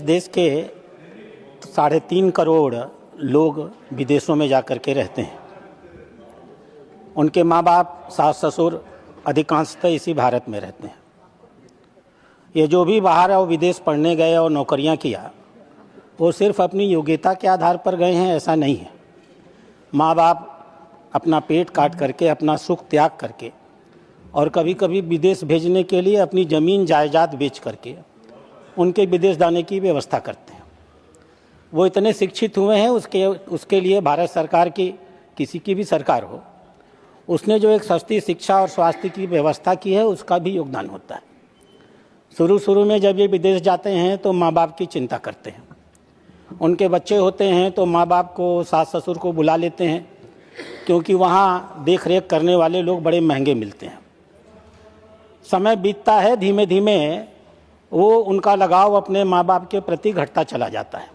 देश के 3.5 करोड़ लोग विदेशों में जा कर के रहते हैं। उनके माँ बाप, सास ससुर अधिकांशतः इसी भारत में रहते हैं। ये जो भी बाहर और विदेश पढ़ने गए और नौकरियां किया, वो सिर्फ अपनी योग्यता के आधार पर गए हैं, ऐसा नहीं है। माँ बाप अपना पेट काट करके, अपना सुख त्याग करके और कभी कभी विदेश भेजने के लिए अपनी ज़मीन जायदाद बेच करके उनके विदेश जाने की व्यवस्था करते हैं। वो इतने शिक्षित हुए हैं, उसके लिए भारत सरकार की, किसी की भी सरकार हो, उसने जो एक सस्ती शिक्षा और स्वास्थ्य की व्यवस्था की है, उसका भी योगदान होता है। शुरू में जब ये विदेश जाते हैं तो माँ बाप की चिंता करते हैं। उनके बच्चे होते हैं तो माँ बाप को, सास ससुर को बुला लेते हैं, क्योंकि वहाँ देख रेख करने वाले लोग बड़े महंगे मिलते हैं। समय बीतता है, धीमे धीमे वो उनका लगाव अपने माँ बाप के प्रति घटता चला जाता है।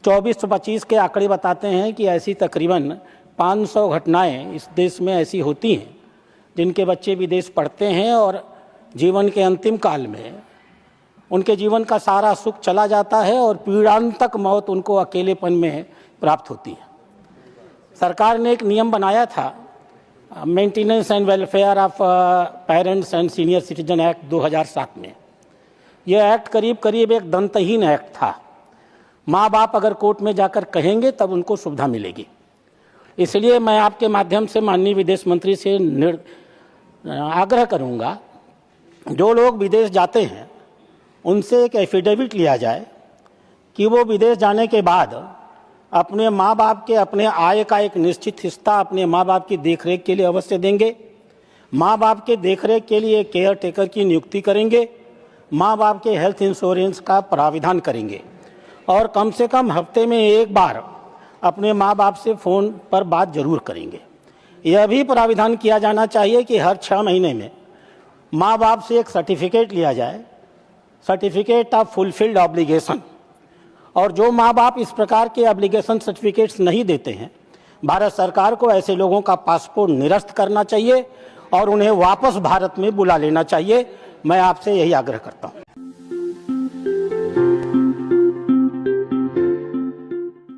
24-25 के आंकड़े बताते हैं कि ऐसी तकरीबन 500 घटनाएं इस देश में ऐसी होती हैं जिनके बच्चे विदेश पढ़ते हैं और जीवन के अंतिम काल में उनके जीवन का सारा सुख चला जाता है और पीड़ांतक मौत उनको अकेलेपन में प्राप्त होती है। सरकार ने एक नियम बनाया था, maintenance and welfare of parents and senior citizen act 2007 में। यह एक्ट करीब एक दंतहीन एक्ट था। माँ बाप अगर कोर्ट में जाकर कहेंगे तब उनको सुविधा मिलेगी। इसलिए मैं आपके माध्यम से माननीय विदेश मंत्री से आग्रह करूँगा, जो लोग विदेश जाते हैं उनसे एक एफिडेविट लिया जाए कि वो विदेश जाने के बाद अपने माँ बाप के अपने आय का एक निश्चित हिस्सा अपने माँ बाप की देखरेख के लिए अवश्य देंगे। माँ बाप के देखरेख के लिए केयर टेकर की नियुक्ति करेंगे। माँ बाप के हेल्थ इंश्योरेंस का प्राविधान करेंगे और कम से कम हफ्ते में एक बार अपने माँ बाप से फ़ोन पर बात जरूर करेंगे। यह भी प्राविधान किया जाना चाहिए कि हर 6 महीने में माँ बाप से एक सर्टिफिकेट लिया जाए, सर्टिफिकेट ऑफ फुलफिल्ड ऑब्लिगेशन। और जो माँ बाप इस प्रकार के ऑब्लिगेशन सर्टिफिकेट्स नहीं देते हैं, भारत सरकार को ऐसे लोगों का पासपोर्ट निरस्त करना चाहिए और उन्हें वापस भारत में बुला लेना चाहिए। मैं आपसे यही आग्रह करता हूँ।